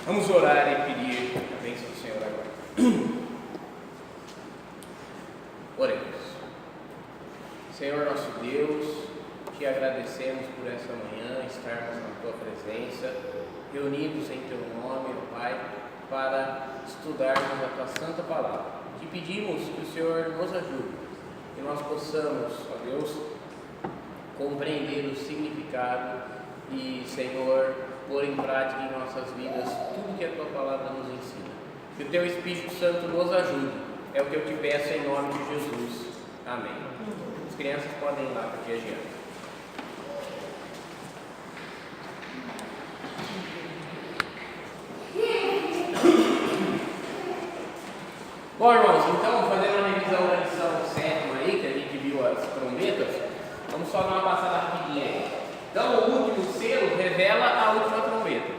Vamos orar e pedir a bênção do Senhor agora. Oremos. Senhor nosso Deus, te agradecemos por essa manhã, estarmos na tua presença, reunidos em teu nome, ó Pai, para estudarmos a tua santa palavra. Te pedimos que o Senhor nos ajude, que nós possamos, ó Deus, compreender o significado e, Senhor, pôr em prática em nossas vidas tudo que a tua palavra nos ensina. Que o teu Espírito Santo nos ajude, é o que eu te peço em nome de Jesus. Amém. As crianças podem ir lá para aqui adiante. Bom, irmãos, então, fazendo uma revisão da lição 7ª aí, que a gente viu as trombetas, vamos só dar uma passada rapidinha aí. Então, o último selo revela a última trombeta.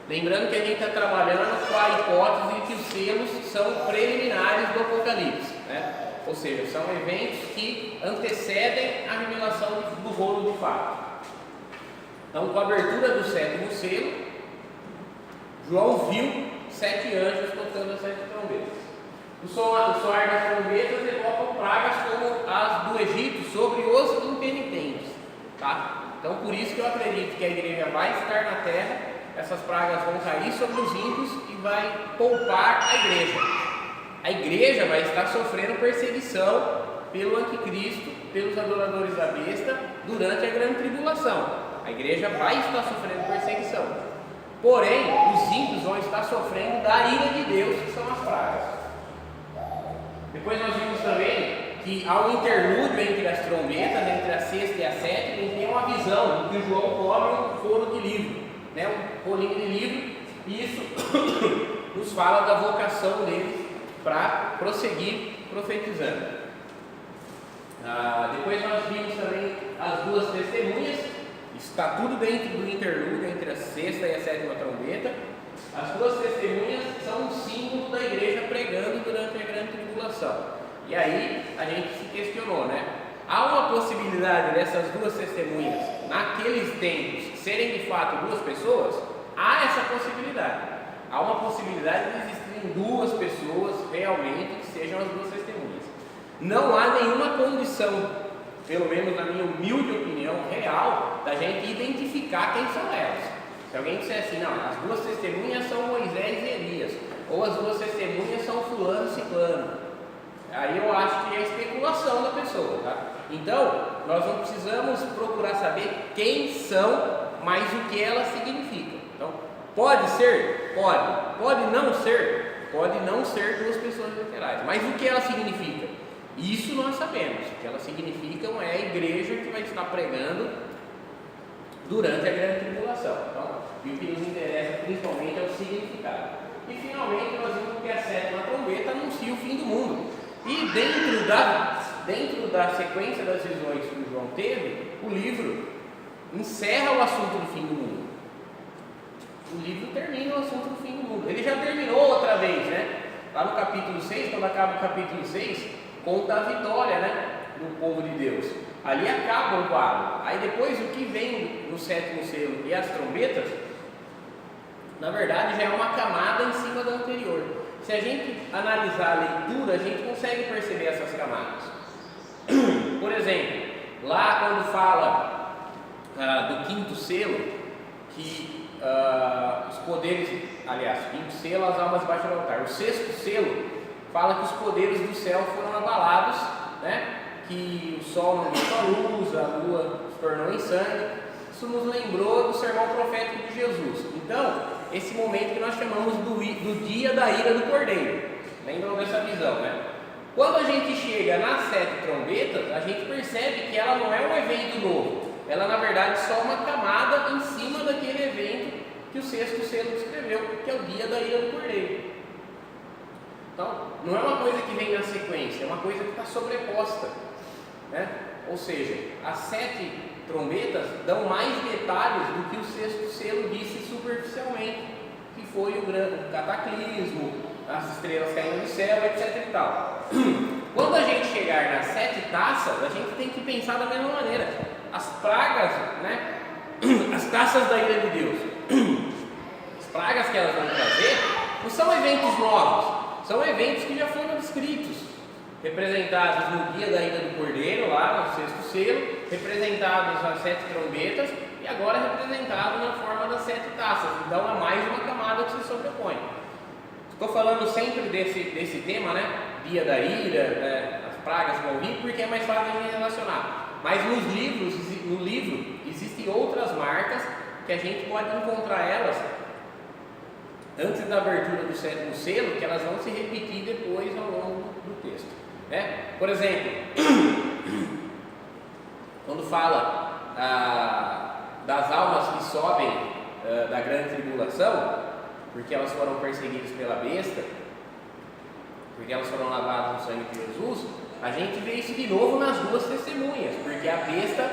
Lembrando que a gente está trabalhando com a hipótese de que os selos são preliminares do Apocalipse, né? Ou seja, são eventos que antecedem a revelação do rolo de fato. Então, com a abertura do 7º selo, João viu 7 anjos tocando as 7 trombetas. O soar das trombetas evocam pragas como as do Egito sobre os impenitentes, tá? Então, por isso que eu acredito que a igreja vai estar na terra, essas pragas vão cair sobre os ímpios e vai poupar a igreja. A igreja vai estar sofrendo perseguição pelo anticristo, pelos adoradores da besta, durante a grande tribulação. A igreja vai estar sofrendo perseguição. Porém, os ímpios vão estar sofrendo da ira de Deus, que são as pragas. Depois nós vimos também que há um interlúdio entre as trombetas, entre a 6ª e a 7ª, e tem uma visão que o João cobre um foro de livro, né? Um rolinho de livro, e isso nos fala da vocação dele para prosseguir profetizando. Depois nós vimos também as 2 testemunhas, está tudo dentro do interlúdio entre a 6ª e a 7ª trombeta. As 2 testemunhas são um símbolo da igreja pregando durante a grande tribulação. E aí a gente se questionou, né? Há uma possibilidade dessas 2 testemunhas, naqueles tempos, serem de fato 2 pessoas? Há essa possibilidade. Há uma possibilidade de existirem 2 pessoas realmente que sejam as 2 testemunhas. Não há nenhuma condição, pelo menos na minha humilde opinião, real, da gente identificar quem são elas. Se alguém disser assim, não, as 2 testemunhas são Moisés e Elias, ou as 2 testemunhas são fulano e ciclano, aí eu acho que é especulação da pessoa, tá? Então, nós não precisamos procurar saber quem são, mas o que elas significam. Então, pode ser? Pode. Pode não ser? Pode não ser 2 pessoas literais. Mas o que elas significam? Isso nós sabemos. O que elas significam é a igreja que vai estar pregando durante a grande tribulação. Então, o que nos interessa principalmente é o significado. E finalmente nós vimos que a 7ª trombeta anuncia o fim do mundo. E dentro da sequência das visões que o João teve, o livro encerra o assunto do fim do mundo. O livro termina o assunto do fim do mundo. Ele já terminou outra vez, né? Lá no capítulo 6, quando acaba o capítulo 6, conta a vitória, né, do povo de Deus. Ali acaba o quadro. Aí depois o que vem no 7º selo e as trombetas, na verdade já é uma camada em cima da anterior. Se a gente analisar a leitura, a gente consegue perceber essas camadas. Por exemplo, lá quando fala do 5º selo, que os poderes, aliás, o 5º selo, as almas debaixo do altar. O 6º selo fala que os poderes do céu foram abalados, né? Que o sol não deu a luz, a lua se tornou em sangue. Isso nos lembrou do sermão profético de Jesus. Então, esse momento que nós chamamos do dia da ira do Cordeiro. Lembram dessa visão, né? Quando a gente chega nas 7 trombetas, a gente percebe que ela não é um evento novo. Ela, na verdade, só uma camada em cima daquele evento que o 6º selo descreveu, que é o dia da ira do Cordeiro. Então, não é uma coisa que vem na sequência, é uma coisa que está sobreposta, né? Ou seja, as 7 trombetas dão mais detalhes do que o 6º selo disse superficialmente, que foi o grande cataclismo, as estrelas caindo do céu, etc e tal. Quando a gente chegar nas 7 taças, a gente tem que pensar da mesma maneira. As pragas, né? As taças da ira de Deus. pragas que elas vão trazer não são eventos novos, são eventos que já foram descritos, representados no dia da ida do Cordeiro, lá no sexto selo, representados as 7 trombetas e agora representado na forma das 7 taças. Então é mais uma camada que se sobrepõe. Estou falando sempre desse tema, né? Dia da ira, as pragas vão vir, porque é mais fácil de relacionar. Mas no livro existem outras marcas que a gente pode encontrar elas antes da abertura do 7º selo, que elas vão se repetir depois ao longo do texto, né? Por exemplo, quando fala das almas que sobem da grande tribulação, porque elas foram perseguidas pela besta, porque elas foram lavadas no sangue de Jesus, a gente vê isso de novo nas 2 testemunhas, porque a besta,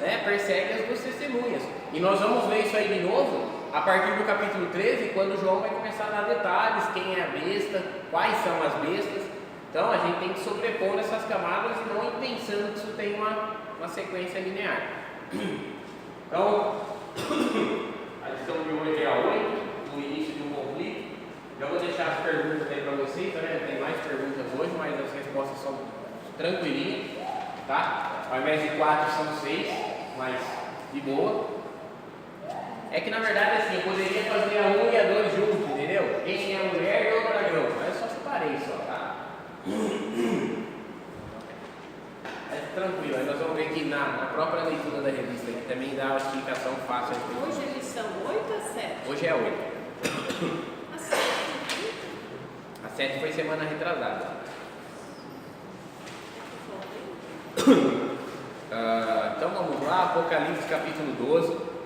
né, persegue as 2 testemunhas. E nós vamos ver isso aí de novo a partir do capítulo 13, quando João vai começar a dar detalhes, quem é a besta, quais são as bestas. Então a gente tem que sobrepor essas camadas e não ir pensando que isso tem uma sequência linear. Então, a lição de hoje é a 8, no início de um conflito. Eu vou deixar as perguntas aí para vocês, né? Tem mais perguntas hoje, mas as respostas são tranquilinhas, tá? Ao invés de 4 são 6, mas de boa. É que na verdade assim, eu poderia fazer a 1 e a 2 juntos, entendeu? Quem é a mulher e o dragão, mas eu só separei só, tá? É tranquilo, aí nós vamos ver que na própria leitura da revista aqui também dá uma explicação fácil. Hoje eles são 8 ou 7? Hoje é 8. A 7? A 7 foi semana retrasada. Então vamos lá, Apocalipse capítulo 12.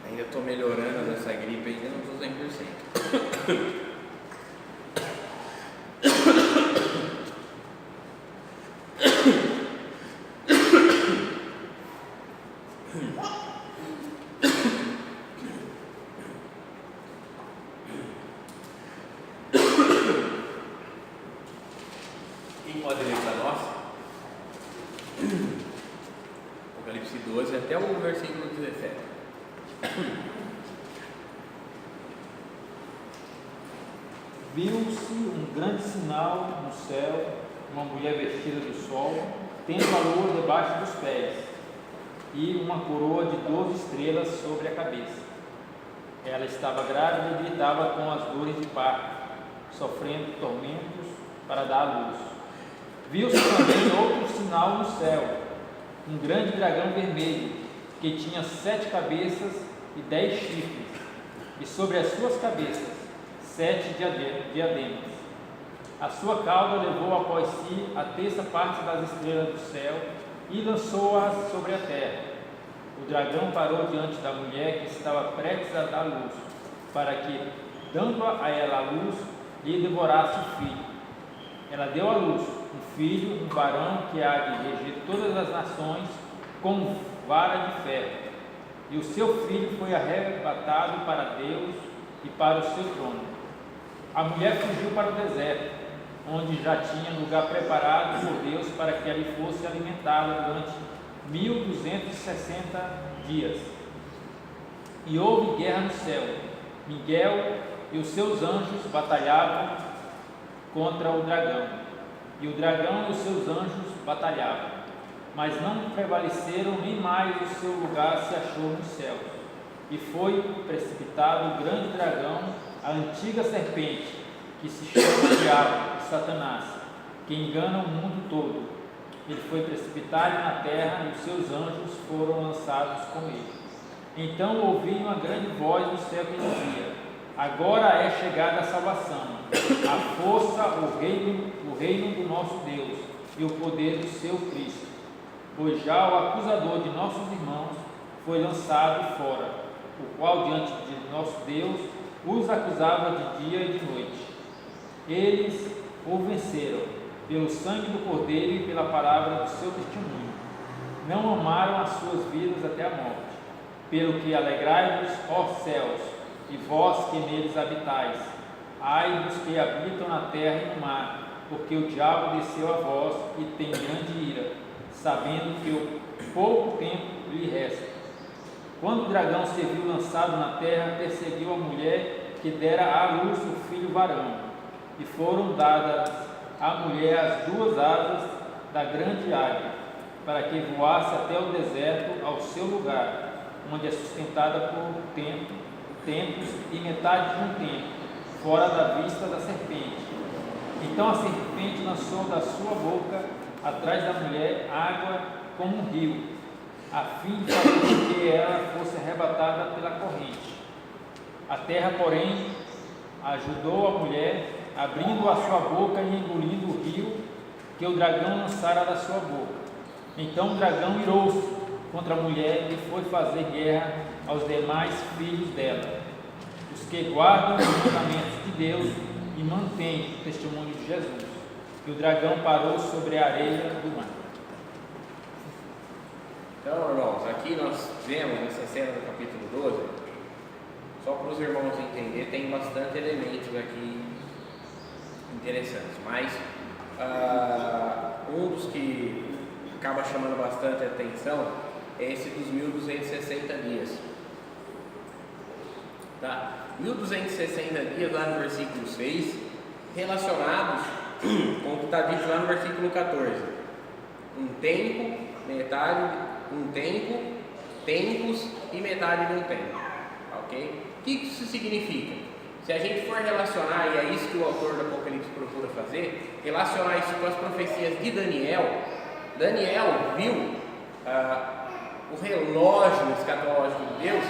Ainda estou melhorando dessa gripe, ainda não estou 100%. Quem pode ler para nós? Apocalipse 12 até o versículo 17. Viu-se um grande sinal no céu, uma mulher vestida do sol, tendo a lua debaixo dos pés, e uma coroa de 12 estrelas sobre a cabeça. Ela estava grávida e gritava com as dores de parto, sofrendo tormentos para dar à luz. Viu-se também outro sinal no céu, um grande dragão vermelho, que tinha 7 cabeças e 10 chifres, e sobre as suas cabeças 7 diademas. A sua cauda levou após si a 3ª parte das estrelas do céu e lançou-as sobre a terra. O dragão parou diante da mulher que estava prestes a dar luz, para que, dando a ela a luz, lhe devorasse o filho. Ela deu à luz um filho, um varão que há de reger todas as nações com vara de ferro. E o seu filho foi arrebatado para Deus e para o seu trono. A mulher fugiu para o deserto, onde já tinha lugar preparado por Deus para que ali fosse alimentada durante 1260 dias. E houve guerra no céu. Miguel e os seus anjos batalhavam contra o dragão, e o dragão e os seus anjos batalhavam, mas não prevaleceram, nem mais o seu lugar se achou nos céus. E foi precipitado o grande dragão, a antiga serpente, que se chama Diabo e Satanás, que engana o mundo todo. Ele foi precipitado na terra e os seus anjos foram lançados com ele. Então ouvi uma grande voz do céu que dizia: agora é chegada a salvação, a força, o reino do nosso Deus e o poder do seu Cristo, pois já o acusador de nossos irmãos foi lançado fora, o qual diante de nosso Deus os acusava de dia e de noite. Eles o venceram pelo sangue do Cordeiro e pela palavra do seu testemunho. Não amaram as suas vidas até a morte. Pelo que alegrai-vos, ó céus, e vós que neles habitais. Ai dos que habitam na terra e no mar, porque o diabo desceu a vós e tem grande ira, sabendo que o pouco tempo lhe resta. Quando o dragão se viu lançado na terra, perseguiu a mulher que dera à luz o filho varão, e foram dadas à mulher as duas asas da grande águia, para que voasse até o deserto, ao seu lugar, onde é sustentada por tempos e metade de um tempo, fora da vista da serpente. Então a serpente lançou da sua boca, atrás da mulher, água como um rio, a fim de fazer com que ela fosse arrebatada pela corrente. A terra, porém, ajudou a mulher, abrindo a sua boca e engolindo o rio que o dragão lançara da sua boca. Então o dragão irou-se contra a mulher e foi fazer guerra aos demais filhos dela, os que guardam os mandamentos de Deus e mantêm o testemunho de Jesus. E o dragão parou sobre a areia do mar. Então, irmãos, aqui nós vemos nessa cena do capítulo 12, só para os irmãos entenderem, tem bastante elementos aqui interessantes, mas um dos que acaba chamando bastante atenção é esse dos 1260 dias. Tá? 1260 dias lá no versículo 6, relacionados com o que está dito lá no versículo 14. Um tempo, metade, um tempo, tempos e metade de um tempo. Ok? O que isso significa? Se a gente for relacionar, e é isso que o autor do Apocalipse procura fazer, relacionar isso com as profecias de Daniel. Daniel viu o relógio escatológico de Deus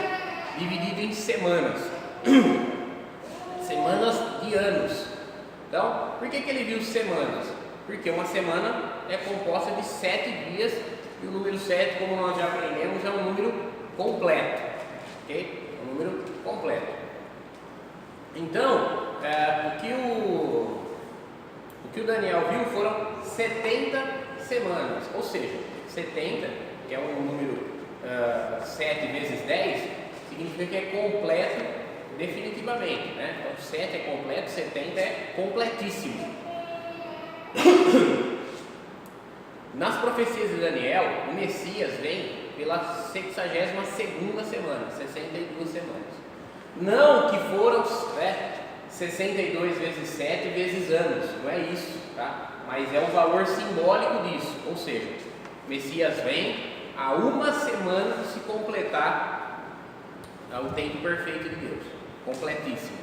dividido em semanas, semanas de anos. Então, por que ele viu semanas? Porque uma semana é composta de 7 dias, e o número 7, como nós já aprendemos, é um número completo. Ok? É um número completo. Então, o que o Daniel viu foram 70 semanas, ou seja, 70, que é um número 7 vezes 10, significa que é completo definitivamente, né? Então 7 é completo, 70 é completíssimo. Nas profecias de Daniel, o Messias vem pela 62ª semana, 62 semanas. Não que foram 62 vezes 7 vezes anos, não é isso, tá? Mas é o valor simbólico disso, ou seja, o Messias vem a uma semana de se completar o tempo perfeito de Deus, completíssimo.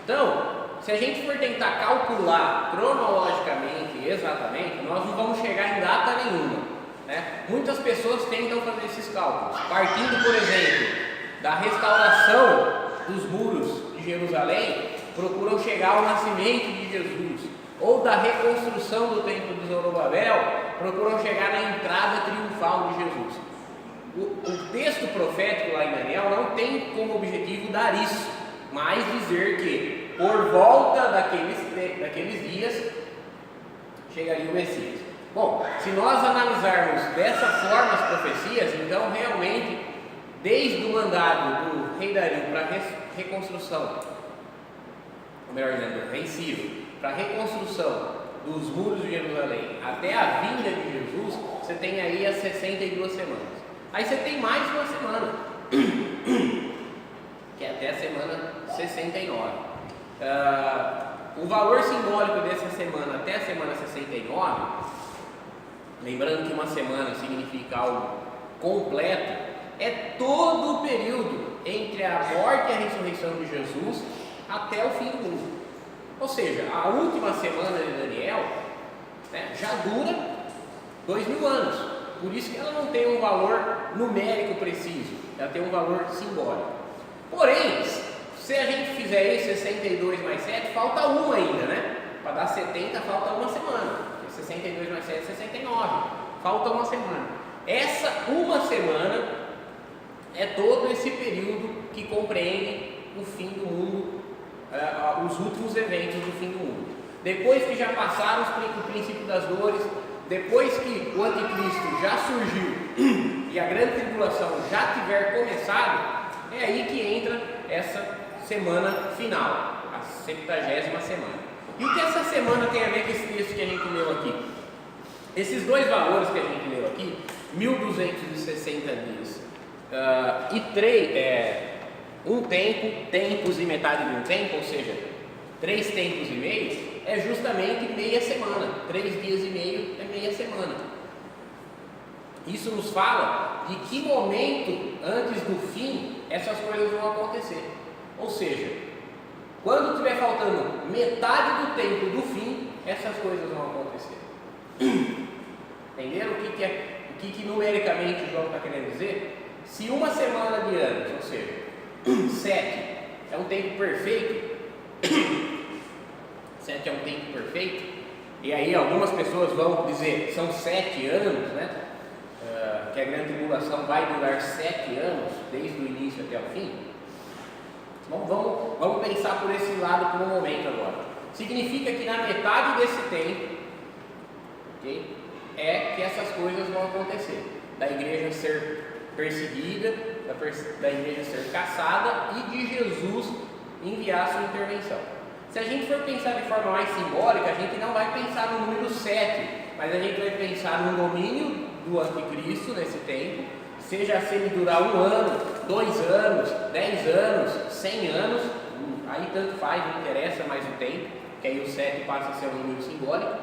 Então, se a gente for tentar calcular cronologicamente, exatamente, nós não vamos chegar em data nenhuma, né? Muitas pessoas tentam fazer esses cálculos, partindo, por exemplo, da restauração dos muros de Jerusalém, procuram chegar ao nascimento de Jesus, ou da reconstrução do templo de Zorobabel, procuram chegar na entrada triunfal de Jesus. O texto profético lá em Daniel não tem como objetivo dar isso, mas dizer que por volta daqueles dias chegaria o Messias. Bom, se nós analisarmos dessa forma as profecias, então realmente, desde o mandado do rei Dario para a reconstrução, ou melhor dizendo, do rei Ciro, para a reconstrução dos muros de Jerusalém até a vinda de Jesus, você tem aí as 62 semanas. Aí você tem mais uma semana, que é até a semana 69. O valor simbólico dessa semana até a semana 69, lembrando que uma semana significa algo completo, é todo o período entre a morte e a ressurreição de Jesus até o fim do mundo. Ou seja, a última semana de Daniel, né, já dura 2000 anos. Por isso que ela não tem um valor numérico preciso, ela tem um valor simbólico. Porém, se a gente fizer aí 62 mais 7, falta uma ainda, né? Para dar 70 falta uma semana. 62 mais 7 é 69. Falta uma semana. Essa uma semana é todo esse período que compreende o fim do mundo, os últimos eventos do fim do mundo. Depois que já passaram o princípio das dores, depois que o anticristo já surgiu e a grande tribulação já tiver começado, é aí que entra essa semana final, a 70ª semana. E o que essa semana tem a ver com esse texto que a gente leu aqui? Esses dois valores que a gente leu aqui, 1260 dias e um tempo, tempos e metade de um tempo, ou seja, 3 tempos e meio, é justamente meia semana. 3 dias e meio é meia semana. Isso nos fala de que momento antes do fim essas coisas vão acontecer. Ou seja, quando estiver faltando metade do tempo do fim, essas coisas vão acontecer. Entenderam o que numericamente João está querendo dizer? Se uma semana de anos, ou seja, 7 é um tempo perfeito, 7 é um tempo perfeito, e aí algumas pessoas vão dizer são 7 anos, né? Que a grande tribulação vai durar 7 anos, desde o início até o fim. Vamos pensar por esse lado por um momento agora. Significa que na metade desse tempo, okay, é que essas coisas vão acontecer. Da igreja ser perseguida, da igreja ser caçada e de Jesus enviar sua intervenção. Se a gente for pensar de forma mais simbólica, a gente não vai pensar no número 7, mas a gente vai pensar no domínio do anticristo nesse tempo, seja se ele durar 1 ano, 2 anos, 10 anos, 100 anos, aí tanto faz, não interessa mais o tempo, que aí o 7 passa a ser um número simbólico.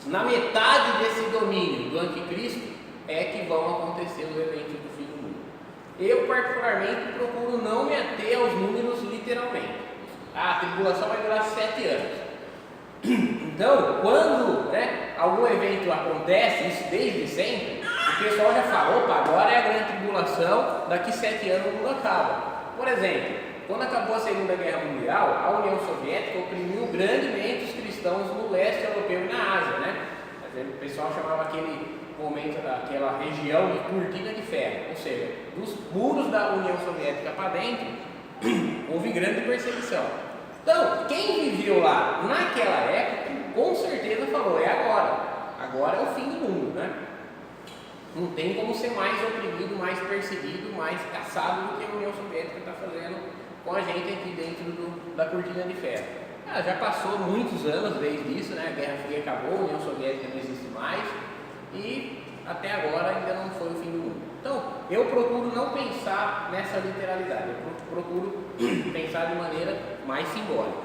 Na metade desse domínio do anticristo é que vão acontecer os eventos do fim do mundo. Eu particularmente procuro não me ater aos números literalmente. A tribulação vai durar 7 anos. Então, quando algum evento acontece, isso desde sempre, o pessoal já fala, opa, agora é a grande tribulação, daqui 7 anos o mundo acaba. Por exemplo, quando acabou a Segunda Guerra Mundial, a União Soviética oprimiu grandemente os cristãos no leste europeu e na Ásia, né? O pessoal chamava aquele momento, aquela região de cortina de ferro, ou seja, dos muros da União Soviética para dentro, houve grande perseguição. Então, quem viveu lá naquela época, com certeza falou, é agora é o fim do mundo, né? Não tem como ser mais oprimido, mais perseguido, mais caçado do que a União Soviética está fazendo com a gente aqui dentro da cortina de ferro. Já passou muitos anos desde isso, né? A Guerra Fria acabou, a União Soviética não existe mais e até agora ainda não foi o fim do mundo. Então, eu procuro não pensar nessa literalidade, eu procuro pensar de maneira mais simbólica.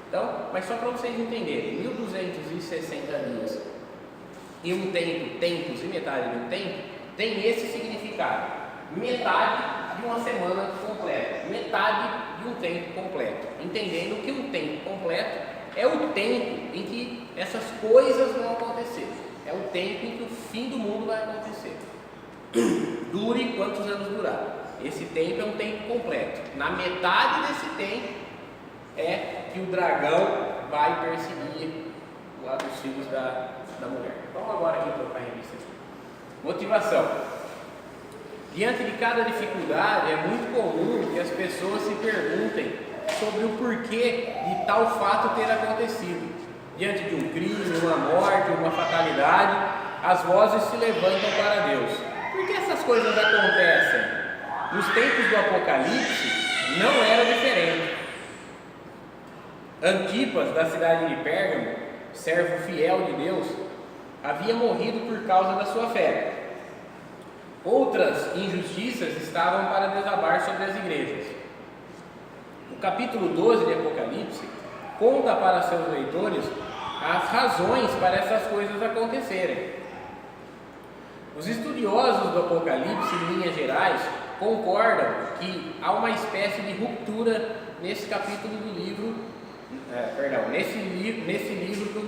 Então, mas só para vocês entenderem, 1260 dias e um tempo, tempos e metade de um tempo, tem esse significado. Metade de uma semana completa, metade de um tempo completo. Entendendo que um tempo completo é o tempo em que essas coisas vão acontecer. É o tempo em que o fim do mundo vai acontecer. Dure quantos anos durar. Esse tempo é um tempo completo. Na metade desse tempo é que o dragão vai perseguir os filhos da mulher. Vamos agora aqui para a revista. Motivação. Diante de cada dificuldade, é muito comum que as pessoas se perguntem sobre o porquê de tal fato ter acontecido. Diante de um crime, uma morte, uma fatalidade, as vozes se levantam para Deus. Por que essas coisas acontecem? Nos tempos do Apocalipse, não era diferente. Antipas, da cidade de Pérgamo, servo fiel de Deus, havia morrido por causa da sua fé. Outras injustiças estavam para desabar sobre as igrejas. O capítulo 12 de Apocalipse conta para seus leitores as razões para essas coisas acontecerem. Os estudiosos do Apocalipse, em linhas gerais, concordam que há uma espécie de ruptura nesse capítulo do livro, nesse livro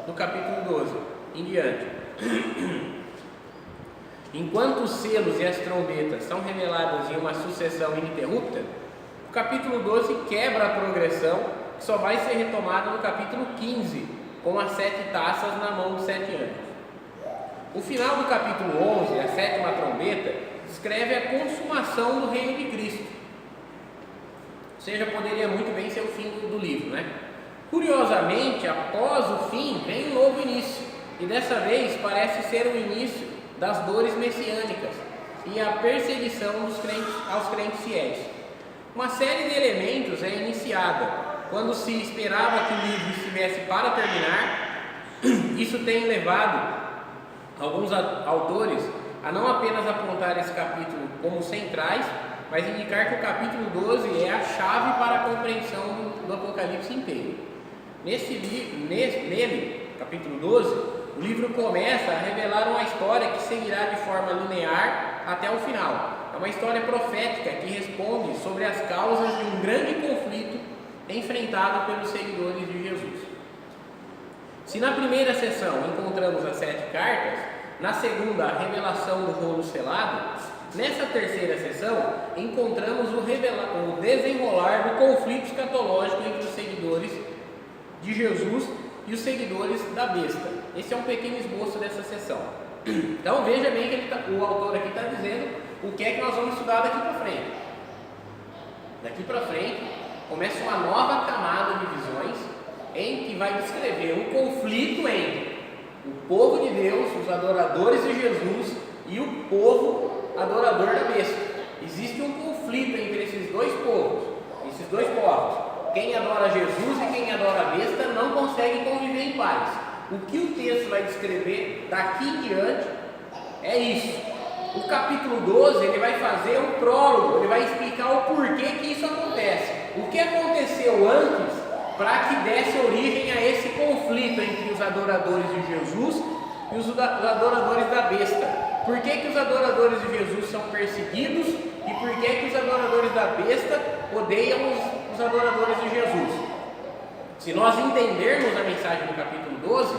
do capítulo 12 em diante. Enquanto os selos e as trombetas são reveladas em uma sucessão ininterrupta, o capítulo 12 quebra a progressão, que só vai ser retomada no capítulo 15, com as 7 taças na mão dos 7 anos. O final do capítulo 11, a 7ª trombeta, descreve a consumação do reino de Cristo. Ou seja, poderia muito bem ser o fim do livro, né? Curiosamente, após o fim, vem um novo início, e dessa vez parece ser o início das dores messiânicas e a perseguição aos crentes fiéis. Uma série de elementos é iniciada quando se esperava que o livro estivesse para terminar. Isso tem levado alguns autores a não apenas apontar esse capítulo como centrais, mas indicar que o capítulo 12 é a chave para a compreensão do Apocalipse inteiro. Nele, capítulo 12, o livro começa a revelar uma história que seguirá de forma linear até o final. É uma história profética que responde sobre as causas de um grande conflito enfrentado pelos seguidores de Jesus. Se na primeira sessão encontramos as 7 cartas, na segunda a revelação do rolo selado, nessa terceira sessão encontramos o desenrolar do conflito escatológico entre os seguidores de Jesus e os seguidores da besta. Esse é um pequeno esboço dessa sessão. Então veja bem que o autor aqui está dizendo o que é que nós vamos estudar daqui para frente. Daqui para frente começa uma nova camada de visões em que vai descrever um conflito entre o povo de Deus, os adoradores de Jesus, e o povo adorador da besta. Existe um conflito entre esses dois povos. Quem adora Jesus e quem adora a besta não consegue conviver em paz. O que o texto vai descrever daqui em diante é isso. O capítulo 12 ele vai fazer um prólogo, ele vai explicar o porquê que isso acontece. O que aconteceu antes para que desse origem a esse conflito entre os adoradores de Jesus e os adoradores da besta. Por que os adoradores de Jesus são perseguidos e por que os adoradores da besta odeiam os adoradores de Jesus? Se nós entendermos a mensagem do capítulo 12,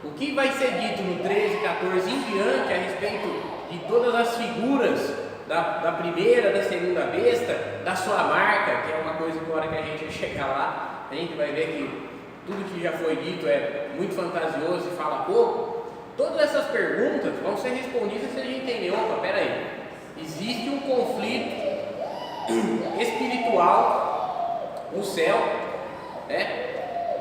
o que vai ser dito no 13, 14 em diante a respeito de todas as figuras da primeira, da segunda besta, da sua marca, que é uma coisa que na hora que a gente chegar lá, a gente vai ver que tudo que já foi dito é muito fantasioso e fala pouco. Todas essas perguntas vão ser respondidas se a gente entender, opa, peraí, existe um conflito espiritual no céu, né?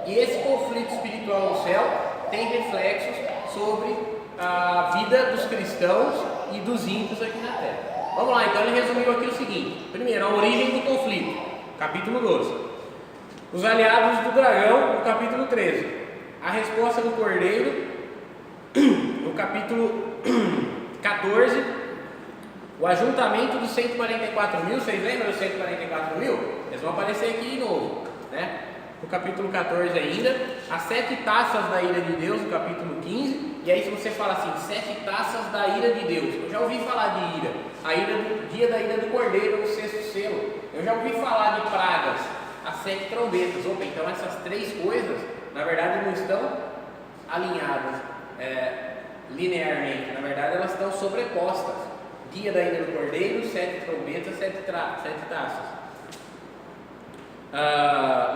E esse conflito espiritual no céu tem reflexos sobre a vida dos cristãos e dos ímpios aqui na terra. Vamos lá, então ele resumiu aqui o seguinte: primeiro, a origem do conflito, capítulo 12. Os aliados do dragão, no capítulo 13. A resposta do cordeiro, no capítulo 14. O ajuntamento dos 144 mil, vocês lembram dos 144 mil? Eles vão aparecer aqui de novo, né? No capítulo 14 ainda, as 7 taças da ira de Deus, no capítulo 15, e aí se você fala assim, 7 taças da ira de Deus, eu já ouvi falar de ira, a ira do dia da ira do cordeiro, no 6º selo, eu já ouvi falar de pragas, as 7 trombetas. Opa, então essas 3 coisas, na verdade não estão alinhadas linearmente, na verdade elas estão sobrepostas, dia da ira do cordeiro, 7 trombetas, 7 taças.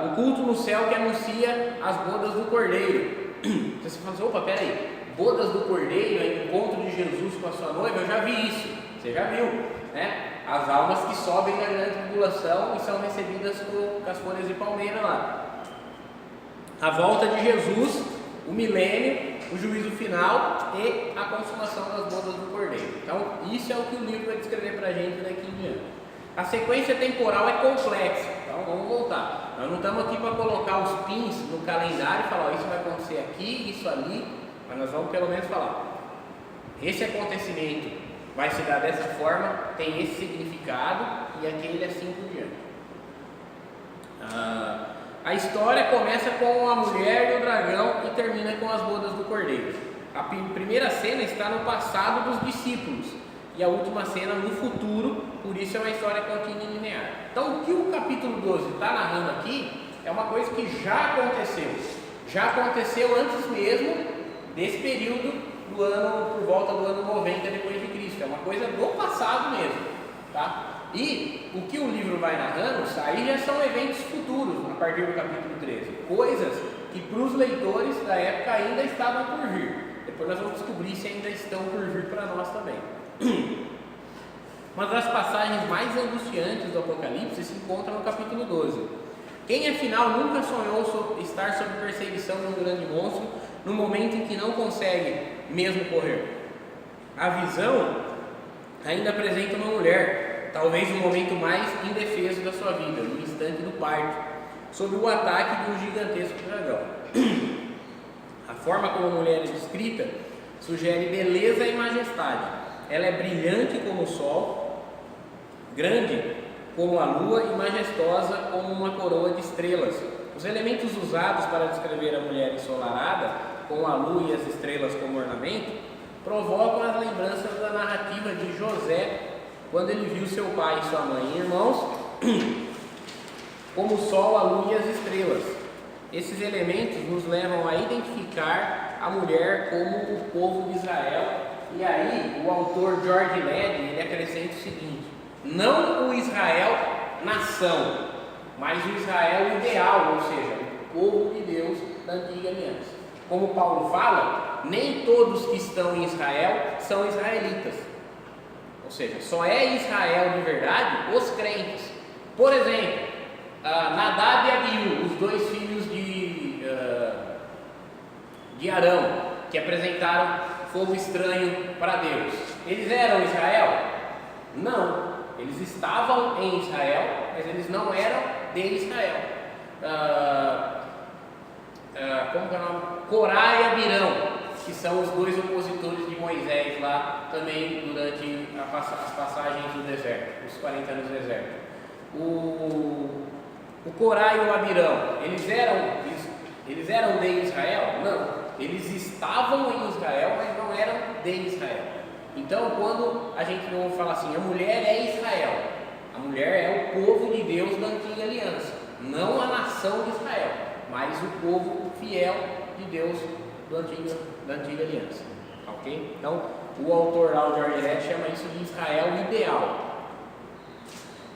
O culto no céu que anuncia as bodas do Cordeiro. Você fala assim, opa, peraí, bodas do Cordeiro, é encontro de Jesus com a sua noiva, eu já vi isso, você já viu, né? As almas que sobem na grande tribulação e são recebidas com as folhas de palmeira lá. A volta de Jesus, o milênio, o juízo final e a consumação das bodas do Cordeiro. Então, isso é o que o livro vai descrever para a gente daqui em diante. A sequência temporal é complexa, então vamos voltar. Nós não estamos aqui para colocar os pins no calendário e falar, ó, isso vai acontecer aqui, isso ali, mas nós vamos pelo menos falar, esse acontecimento vai se dar dessa forma, tem esse significado e aquele assim por diante. A história começa com a mulher e o dragão e termina com as bodas do cordeiro. A primeira cena está no passado dos discípulos e a última cena no futuro, por isso é uma história contínua e linear. Então o que o capítulo 12 está narrando aqui é uma coisa que já aconteceu antes mesmo desse período do ano, por volta do ano 90 depois de Cristo, é uma coisa do passado mesmo, tá? E o que o livro vai narrando, aí já são eventos futuros, a partir do capítulo 13, coisas que para os leitores da época ainda estavam por vir. Depois nós vamos descobrir se ainda estão por vir para nós também. Uma das passagens mais angustiantes do Apocalipse se encontra no capítulo 12. Quem afinal nunca sonhou estar sob perseguição de um grande monstro no momento em que não consegue mesmo correr? A visão ainda apresenta uma mulher, talvez no momento mais indefeso da sua vida, no instante do parto. sob o ataque de um gigantesco dragão. A forma como a mulher é descrita sugere beleza e majestade. Ela é brilhante como o sol, grande como a lua e majestosa como uma coroa de estrelas. Os elementos usados para descrever a mulher ensolarada, com a lua e as estrelas como ornamento, provocam as lembranças da narrativa de José, quando ele viu seu pai e sua mãe e irmãos como o sol, a lua e as estrelas. Esses elementos nos levam a identificar a mulher como o povo de Israel. E aí o autor George Led, ele acrescenta o seguinte: não o Israel nação, mas o Israel ideal, ou seja, o povo de Deus da antiga aliança. Como Paulo fala, nem todos que estão em Israel são israelitas. Ou seja, só é Israel de verdade os crentes. Por exemplo, Nadab e Abiú, os dois filhos de Arão, que apresentaram fogo estranho para Deus. Eles eram Israel? Não. Eles estavam em Israel, mas eles não eram de Israel. Como que é o nome? Corá e Abirão, que são os dois opositores de Moisés lá também durante as passagens do deserto, os 40 anos do deserto. O Corá e o Abirão, eles eram de Israel? Não. Eles estavam em Israel, mas não eram de Israel. Então, quando a gente não fala assim, a mulher é Israel, a mulher é o povo de Deus da antiga aliança, não a nação de Israel, mas o povo fiel de Deus da antiga aliança. Ok? Então, o autor George Led chama isso de Israel ideal.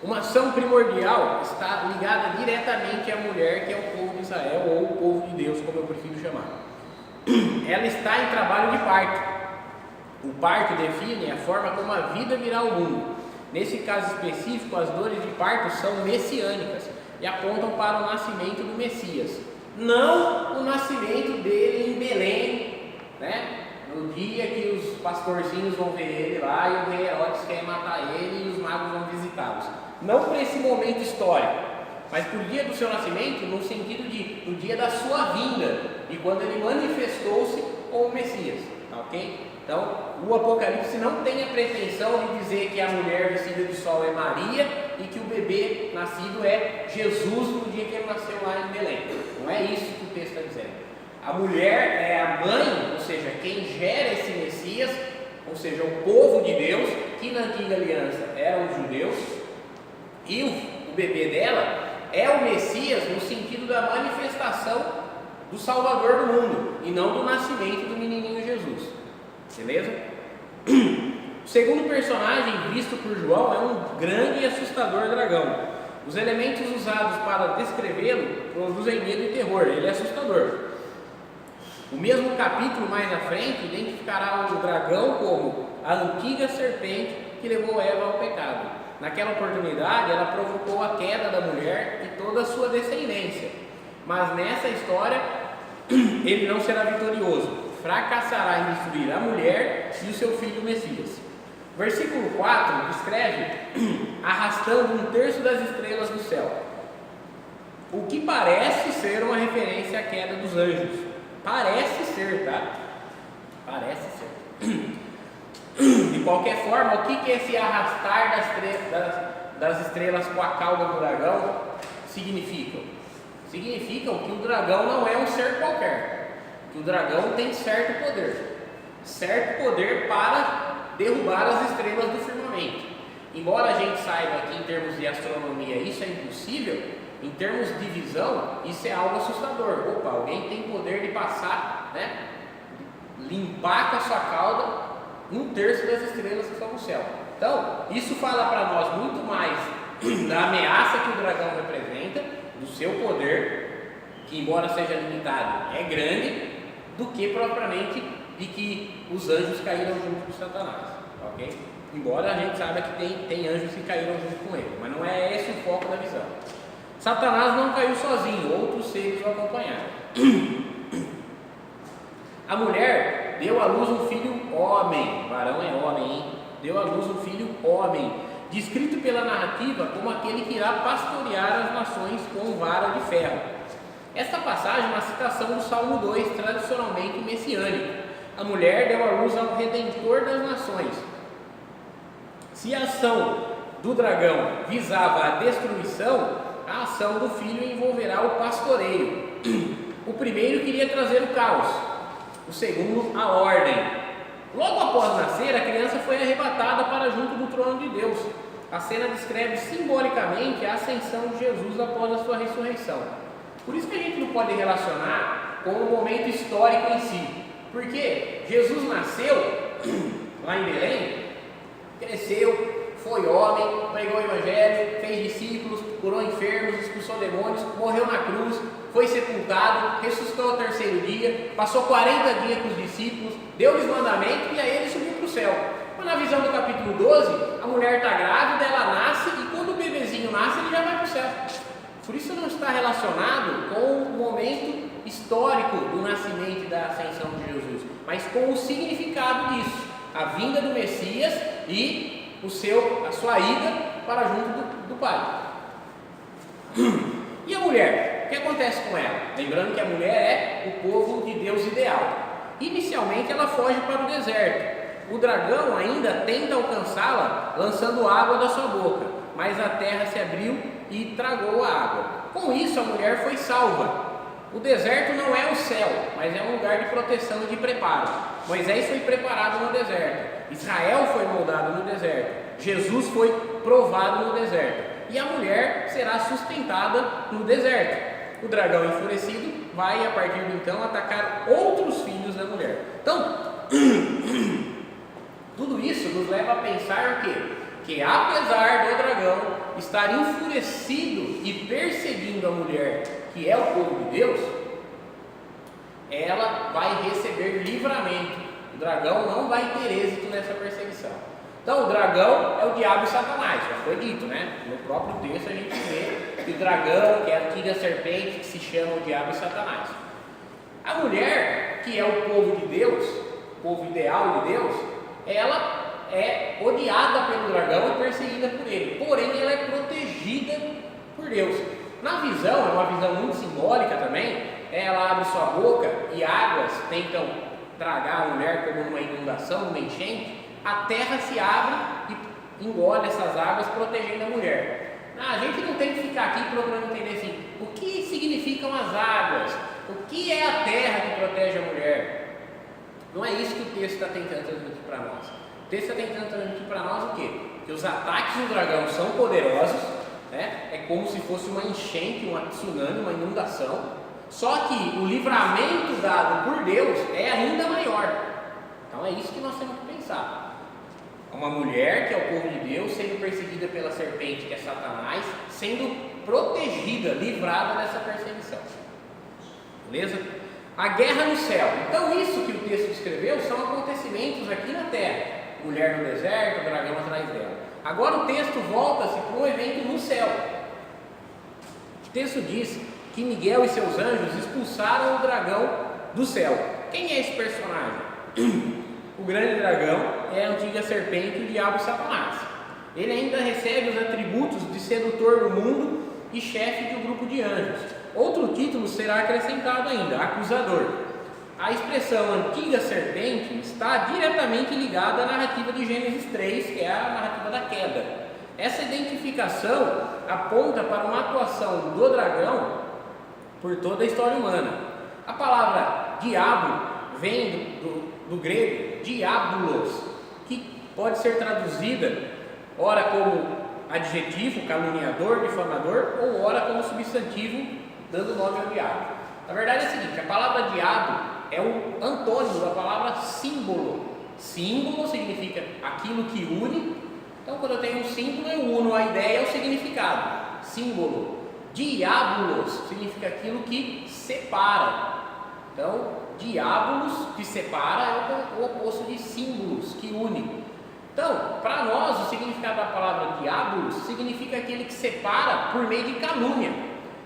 Uma ação primordial está ligada diretamente à mulher, que é o povo de Israel, ou o povo de Deus, como eu prefiro chamar. Ela está em trabalho de parto. O parto define a forma como a vida virá ao mundo. Nesse caso específico, as dores de parto são messiânicas e apontam para o nascimento do Messias, não o nascimento dele em Belém, né? No dia que os pastorzinhos vão ver ele lá e o rei Herodes quer matar ele e os magos vão visitá-los. Não por esse momento histórico, mas por dia do seu nascimento, no sentido de no dia da sua vinda, de quando ele manifestou-se como Messias, tá ok? Então, o Apocalipse não tem a pretensão de dizer que a mulher vestida de sol é Maria e que o bebê nascido é Jesus no dia que ele nasceu lá em Belém. Não é isso que o texto está dizendo. A mulher é a mãe, ou seja, quem gera esse Messias, ou seja, o povo de Deus, que na antiga aliança eram os judeus, e o bebê dela é o Messias no sentido da manifestação do Salvador do mundo, e não do nascimento do menininho Jesus. Beleza? O segundo personagem visto por João é um grande e assustador dragão. Os elementos usados para descrevê-lo produzem medo e terror. Ele é assustador. O mesmo capítulo mais à frente identificará o dragão como a antiga serpente que levou Eva ao pecado. Naquela oportunidade, ela provocou a queda da mulher e toda a sua descendência. Mas nessa história, ele não será vitorioso. Fracassará em destruir a mulher e o seu filho Messias. Versículo 4 descreve arrastando um terço das estrelas do céu, o que parece ser uma referência à queda dos anjos. Parece ser, tá? Parece ser. De qualquer forma, o que é esse arrastar das estrelas com a cauda do dragão significa? Significam que o dragão não é um ser qualquer. Que o dragão tem certo poder para derrubar as estrelas do firmamento. Embora a gente saiba que em termos de astronomia isso é impossível, em termos de visão isso é algo assustador. Opa, alguém tem poder de passar, né, limpar com a sua cauda um terço das estrelas que estão no céu. Então, isso fala para nós muito mais da ameaça que o dragão representa, do seu poder, que embora seja limitado, é grande, do que propriamente de que os anjos caíram junto com Satanás, ok? Embora a gente saiba que tem anjos que caíram junto com ele, mas não é esse o foco da visão. Satanás não caiu sozinho, outros seres o acompanharam. A mulher deu à luz um filho homem, varão é homem, hein? Deu à luz um filho homem, descrito pela narrativa como aquele que irá pastorear as nações com vara de ferro. Esta passagem é uma citação do Salmo 2, tradicionalmente messiânico. A mulher deu à luz ao Redentor das nações. Se a ação do dragão visava a destruição, a ação do filho envolverá o pastoreio. O primeiro queria trazer o caos, o segundo a ordem. Logo após nascer, a criança foi arrebatada para junto do trono de Deus. A cena descreve simbolicamente a ascensão de Jesus após a sua ressurreição. Por isso que a gente não pode relacionar com o momento histórico em si. Porque Jesus nasceu lá em Belém, cresceu, foi homem, pregou o evangelho, fez discípulos, curou enfermos, expulsou demônios, morreu na cruz, foi sepultado, ressuscitou ao terceiro dia, passou 40 dias com os discípulos, deu-lhes mandamento e aí ele subiu para o céu. Mas na visão do capítulo 12, a mulher está grávida, ela nasce e quando o bebezinho nasce, ele já vai para o céu. Por isso não está relacionado com o momento histórico do nascimento e da ascensão de Jesus, mas com o significado disso, a vinda do Messias e a sua ida para junto do Pai. E a mulher? O que acontece com ela? Lembrando que a mulher é o povo de Deus ideal. Inicialmente ela foge para o deserto. O dragão ainda tenta alcançá-la lançando água da sua boca, mas a terra se abriu e tragou a água. Com isso a mulher foi salva. O deserto não é o céu, mas é um lugar de proteção e de preparo. Moisés foi preparado no deserto, Israel foi moldado no deserto, Jesus foi provado no deserto, e a mulher será sustentada no deserto. O dragão enfurecido vai a partir de então atacar outros filhos da mulher. Então, tudo isso nos leva a pensar o quê? Que apesar do dragão estar enfurecido e perseguindo a mulher, que é o povo de Deus, ela vai receber livramento. O dragão não vai ter êxito nessa perseguição. Então o dragão é o diabo e Satanás, já foi dito, né? No próprio texto a gente vê que o dragão, que é a antiga serpente, que se chama o diabo e Satanás. A mulher, que é o povo de Deus, o povo ideal de Deus, ela é odiada pelo dragão e perseguida por ele, porém ela é protegida por Deus. Na visão, é uma visão muito simbólica também, ela abre sua boca e águas tentam tragar a mulher como numa inundação, numa enchente, a terra se abre e engole essas águas, protegendo a mulher. A gente não tem que ficar aqui procurando entender assim, o que significam as águas, o que é a terra que protege a mulher. Não é isso que o texto está tentando transmitir para nós. O texto está tentando transmitir para nós o quê? Que os ataques do dragão são poderosos, né? É como se fosse uma enchente, uma tsunami, uma inundação, só que o livramento dado por Deus é ainda maior. Então é isso que nós temos que pensar. Uma mulher, que é o povo de Deus, sendo perseguida pela serpente, que é Satanás, sendo protegida, livrada dessa perseguição. Beleza? A guerra no céu. Então isso que o texto descreveu são acontecimentos aqui na terra. Mulher no deserto, o dragão atrás dela. Agora o texto volta-se para um evento no céu. O texto diz que Miguel e seus anjos expulsaram o dragão do céu. Quem é esse personagem? O grande dragão é a antiga serpente, o diabo Satanás. Ele ainda recebe os atributos de sedutor do mundo e chefe de um grupo de anjos. Outro título será acrescentado ainda, acusador. A expressão antiga serpente está diretamente ligada à narrativa de Gênesis 3, que é a narrativa da queda. Essa identificação aponta para uma atuação do dragão por toda a história humana. A palavra diabo vem do grego diabolos, que pode ser traduzida ora como adjetivo, caluniador, difamador, ou ora como substantivo, dando nome ao diabo. Na verdade é o seguinte, a palavra diabo é o antônimo da palavra símbolo. Símbolo significa aquilo que une. Então quando eu tenho um símbolo, eu uno a ideia ao significado. Símbolo. Diabolos significa aquilo que separa. Então, diabolos, que separa, é o oposto de símbolos, que une. Então, para nós, o significado da palavra diabolos significa aquele que separa por meio de calúnia.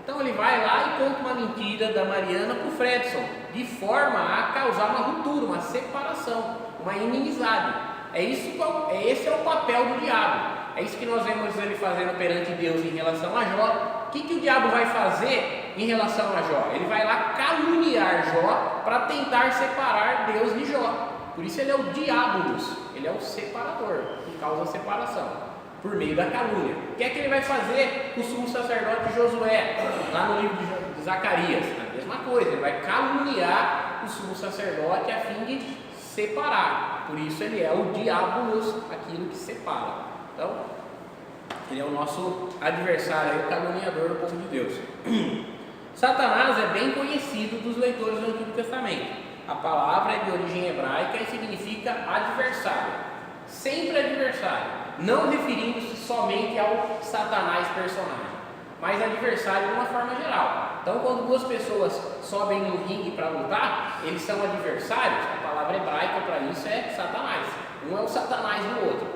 Então, ele vai lá e conta uma mentira da Mariana para o Fredson, de forma a causar uma ruptura, uma separação, uma inimizade. Esse é o papel do diabo. É isso que nós vemos ele fazendo perante Deus em relação a Jó. O que o diabo vai fazer em relação a Jó? Ele vai lá caluniar Jó para tentar separar Deus de Jó. Por isso ele é o diabolos, ele é o separador, que causa a separação, por meio da calúnia. O que é que ele vai fazer com o sumo sacerdote Josué, lá no livro de Zacarias? A mesma coisa, ele vai caluniar o sumo sacerdote a fim de separar. Por isso ele é o diabolos, aquilo que separa. Então, ele é o nosso adversário, o caluniador do povo de Deus. Satanás é bem conhecido dos leitores do Antigo Testamento. A palavra é de origem hebraica e significa adversário. Sempre adversário. Não referindo-se somente ao Satanás personagem, mas adversário de uma forma geral. Então, quando duas pessoas sobem no ringue para lutar, eles são adversários. A palavra hebraica para isso é Satanás. Um é o Satanás do outro.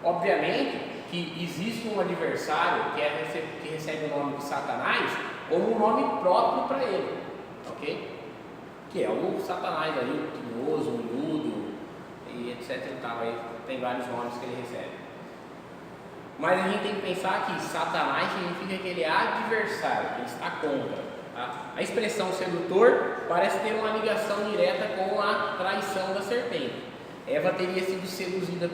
Obviamente que existe um adversário que recebe o nome de Satanás como um nome próprio para ele, ok? Que é o Satanás aí, o tinhoso, o miúdo, e etc e tal, aí tem vários nomes que ele recebe. Mas a gente tem que pensar que Satanás significa que ele é adversário, que ele está contra. Tá? A expressão sedutor parece ter uma ligação direta com a traição da serpente. Eva teria sido seduzida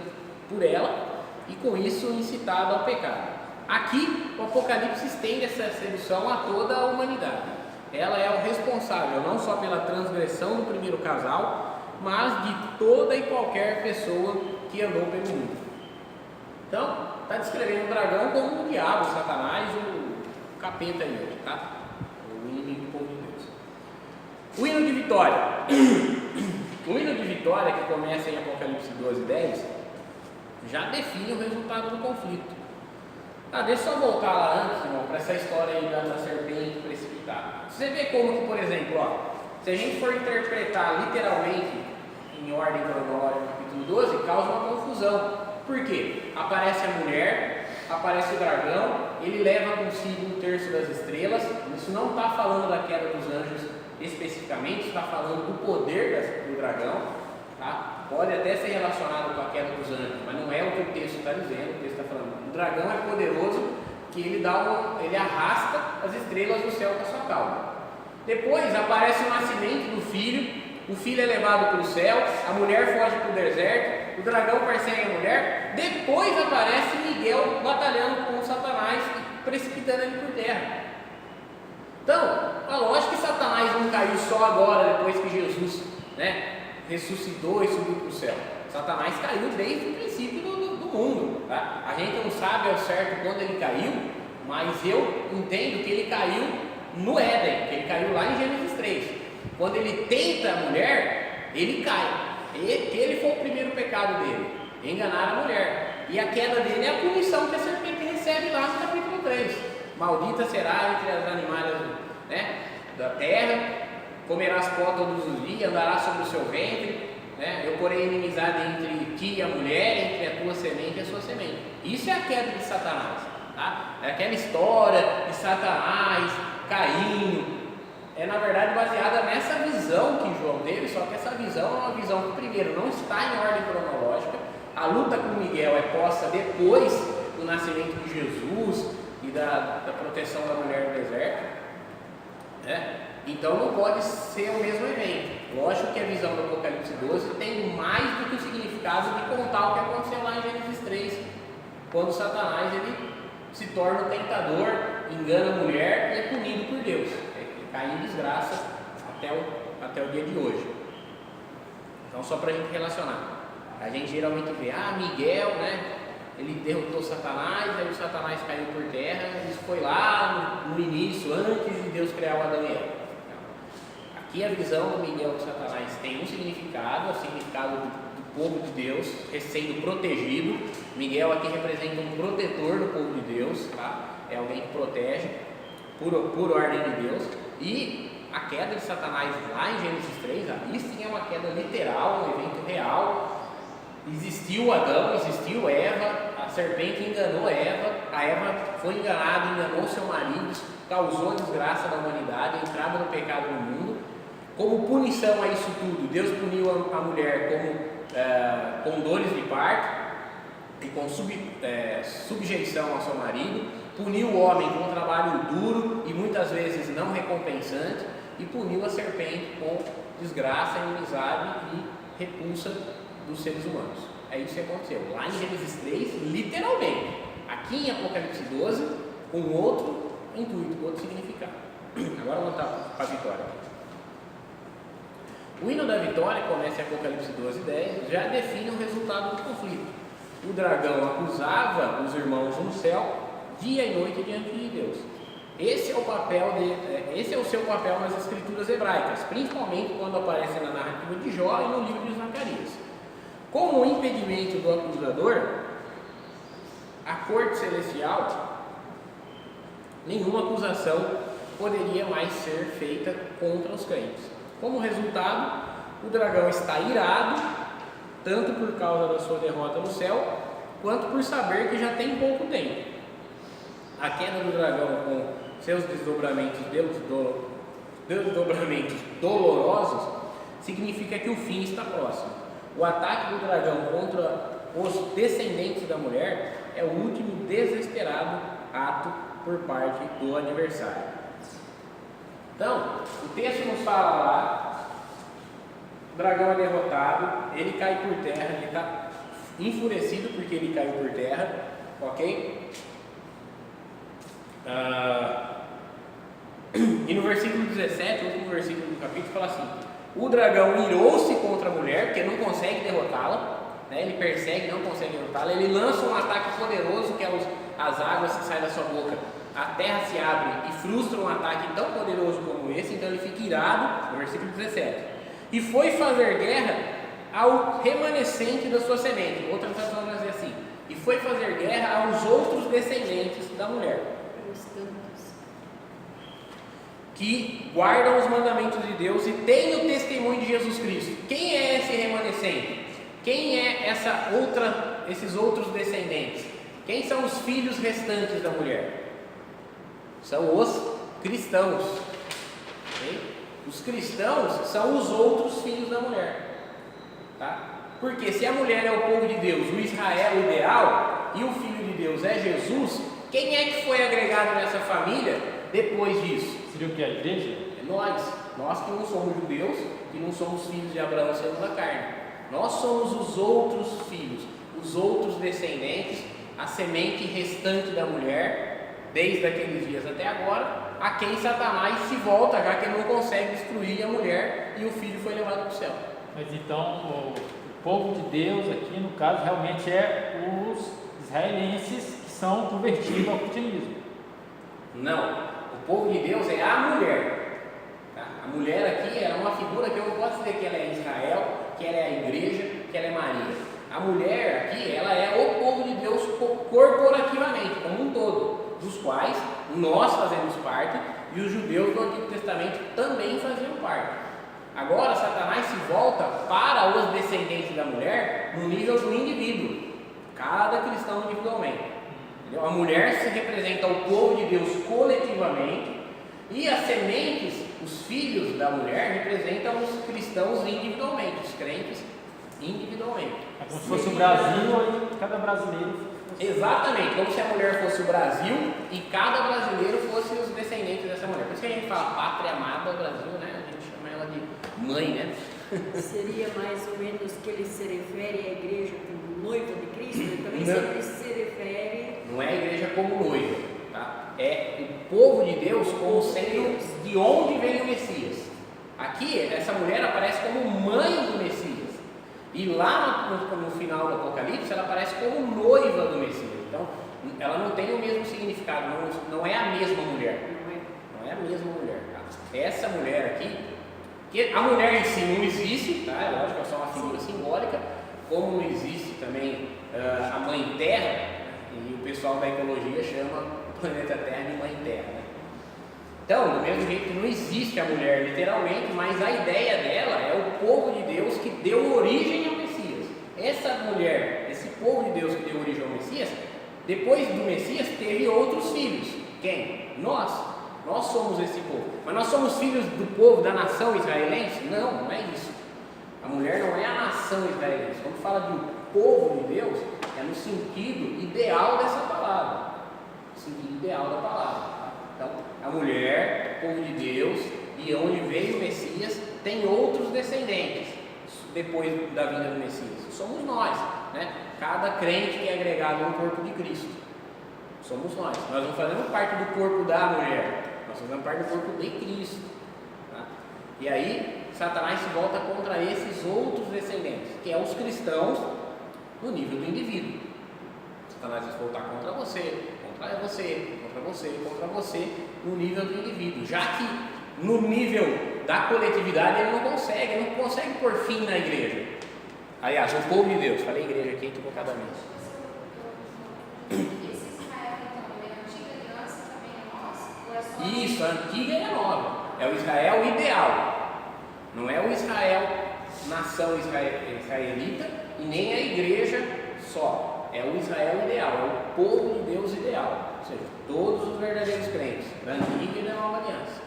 por ela e com isso incitada ao pecado. Aqui o Apocalipse estende essa sedução a toda a humanidade. Ela é o responsável não só pela transgressão do primeiro casal, mas de toda e qualquer pessoa que andou pelo mundo. Então, está descrevendo o dragão como o diabo, o Satanás, o capeta aí hoje, tá? O inimigo do povo de Deus. O hino de vitória. O hino de vitória, que começa em Apocalipse 12:10, já define o resultado do conflito. Deixa eu só voltar lá antes, irmão, para essa história aí da serpente precipitada. Você vê como que, por exemplo, se a gente for interpretar literalmente em ordem cronológica, capítulo 12, causa uma confusão. Por quê? Aparece a mulher, aparece o dragão, ele leva consigo 1/3 das estrelas. Isso não está falando da queda dos anjos especificamente, está falando do poder do dragão. Tá? Pode até ser relacionado com a queda dos anjos, mas não é o que o texto está dizendo. O texto está falando o dragão é poderoso, que ele arrasta as estrelas do céu com a sua cauda. Depois aparece o nascimento do filho, o filho é levado para o céu, a mulher foge para o deserto, o dragão persegue a mulher. Depois aparece Miguel batalhando com Satanás e precipitando ele por terra. Então, a lógica é que Satanás não caiu só agora, depois que Jesus, ressuscitou e subiu para o céu. Satanás caiu desde o princípio do mundo. Tá? A gente não sabe ao certo quando ele caiu, mas eu entendo que ele caiu no Éden, que ele caiu lá em Gênesis 3. Quando ele tenta a mulher, ele cai. Ele foi o primeiro pecado dele, enganar a mulher. E a queda dele é a punição que a serpente recebe lá no capítulo 3. Maldita será entre as animais da terra, comerás pó todos os dias, andarás sobre o seu ventre, eu porei inimizade entre ti e a mulher, entre a tua semente e a sua semente. Isso é a queda de Satanás. Tá? É aquela história de Satanás caindo. É na verdade baseada nessa visão que João teve, só que essa visão é uma visão que primeiro não está em ordem cronológica. A luta com Miguel é posta depois do nascimento de Jesus e da proteção da mulher no deserto. Então não pode ser o mesmo evento. Lógico que a visão do Apocalipse 12 tem mais do que o significado de contar o que aconteceu lá em Gênesis 3, quando Satanás ele se torna o tentador, engana a mulher e é punido por Deus. Ele cai em desgraça até o dia de hoje. Então só para a gente relacionar. A gente geralmente vê, Miguel, ele derrotou Satanás, aí o Satanás caiu por terra. Isso foi lá no início, antes de Deus criar o Adão e Eva. Aqui a visão do Miguel de Satanás tem um significado, é o significado do povo de Deus, sendo protegido. Miguel aqui representa um protetor do povo de Deus, tá? É alguém que protege por ordem de Deus. E a queda de Satanás lá em Gênesis 3, ali sim é uma queda literal, um evento real. Existiu Adão, existiu Eva, a serpente enganou a Eva foi enganada, enganou seu marido, causou a desgraça da humanidade, a entrada do pecado no mundo. Como punição a isso tudo, Deus puniu a mulher com dores de parto, e com subjeição ao seu marido, puniu o homem com um trabalho duro e muitas vezes não recompensante, e puniu a serpente com desgraça, inimizade e repulsa dos seres humanos. É isso que aconteceu. Lá em Gênesis 3, literalmente. Aqui em Apocalipse 12, com outro intuito, outro significado. Agora vamos voltar para a vitória. O hino da vitória, começa em Apocalipse 12, 10, já define o resultado do conflito. O dragão acusava os irmãos no céu, dia e noite diante de Deus. Esse é o seu papel nas escrituras hebraicas, principalmente quando aparece na narrativa de Jó e no livro de Zacarias. Como impedimento do acusador, a corte celestial, nenhuma acusação poderia mais ser feita contra os crentes. Como resultado, o dragão está irado, tanto por causa da sua derrota no céu, quanto por saber que já tem pouco tempo. A queda do dragão com seus desdobramentos dolorosos significa que o fim está próximo. O ataque do dragão contra os descendentes da mulher é o último desesperado ato por parte do adversário. Então, o texto nos fala lá, o dragão é derrotado, ele cai por terra, ele está enfurecido porque ele caiu por terra, ok? E no versículo 17, o último versículo do capítulo, fala assim: o dragão irou-se contra a mulher, porque não consegue derrotá-la, né? Ele persegue, não consegue derrotá-la, ele lança um ataque poderoso, que é as águas que saem da sua boca, a terra se abre e frustra um ataque tão poderoso como esse, então ele fica irado, no versículo 17, e foi fazer guerra ao remanescente da sua semente. Outra tradução vai dizer assim: e foi fazer guerra aos outros descendentes da mulher, que guardam os mandamentos de Deus e têm o testemunho de Jesus Cristo. Quem é esse remanescente? Quem é esses outros descendentes? Quem são os filhos restantes da mulher? São os cristãos. Okay? Os cristãos são os outros filhos da mulher. Tá? Porque se a mulher é o povo de Deus, o Israel ideal, e o filho de Deus é Jesus, quem é que foi agregado nessa família depois disso? Seria o que? A igreja? É nós que não somos judeus, que não somos filhos de Abraão segundo a carne. Nós somos os outros filhos, os outros descendentes, a semente restante da mulher, desde aqueles dias até agora, a quem Satanás se volta, já que ele não consegue destruir a mulher e o filho foi levado para o céu. Mas então o povo de Deus aqui no caso realmente é os israelenses que são convertidos ao cristianismo. Não. O povo de Deus é a mulher. Tá? A mulher aqui é uma figura que eu não posso dizer que ela é Israel, que ela é a igreja, que ela é Maria. A mulher aqui, ela é o povo de Deus corporativamente, como um todo, dos quais nós fazemos parte e os judeus do Antigo Testamento também faziam parte. Agora Satanás se volta para os descendentes da mulher no nível do indivíduo, cada cristão individualmente. A mulher se representa o povo de Deus coletivamente e as sementes, os filhos da mulher, representam os cristãos individualmente, os crentes individualmente. É como se fosse o Brasil e cada brasileiro. Exatamente, como se a mulher fosse o Brasil e cada brasileiro fosse os descendentes dessa mulher. Por isso que a gente fala pátria amada Brasil, né? A gente chama ela de mãe, né? Seria mais ou menos que ele se refere à igreja como noiva de Cristo, ele também Não. sempre se refere. Não é a igreja como noiva, tá? É o povo de Deus como sendo de onde vem o Messias. Aqui, essa mulher aparece como mãe do Messias. E lá no final do Apocalipse, ela aparece como noiva do Messias. Então, ela não tem o mesmo significado, não é a mesma mulher. Não é a mesma mulher, tá? Essa mulher aqui, que a mulher em si não existe, tá? É lógico, é só uma figura simbólica, como não existe também a Mãe Terra, e o pessoal da ecologia chama o planeta Terra de Mãe Terra, né? Então, do mesmo jeito que não existe a mulher literalmente, mas a ideia dela é o povo de Deus que deu origem ao Messias. Essa mulher, esse povo de Deus que deu origem ao Messias, depois do Messias teve outros filhos. Quem? Nós. Nós somos esse povo. Mas nós somos filhos do povo, da nação israelense? Não, não é isso. A mulher não é a nação israelense. Quando fala de povo de Deus, é no sentido ideal dessa palavra. No sentido ideal da palavra. Tá? Então, a mulher, o povo de Deus, e onde veio o Messias, tem outros descendentes depois da vinda do Messias. Somos nós, né? Cada crente que é agregado no corpo de Cristo. Somos nós. Nós não fazemos parte do corpo da mulher, nós fazemos parte do corpo de Cristo. Tá? E aí, Satanás se volta contra esses outros descendentes, que é os cristãos no nível do indivíduo. Satanás vai se voltar contra você, contra você, contra você, contra você, no nível do indivíduo, já que no nível da coletividade ele não consegue pôr fim na igreja. Aliás, o povo de Deus, falei igreja aqui equivocadamente. Esse Israel, então, é a antiga aliança também é nossa? Ou é só Isso, a antiga e a nova. É o Israel ideal. Não é o Israel, nação israelita, e nem a igreja só. É o Israel ideal, é o povo de Deus ideal. Ou seja, todos os verdadeiros crentes, da antiga e da nova aliança.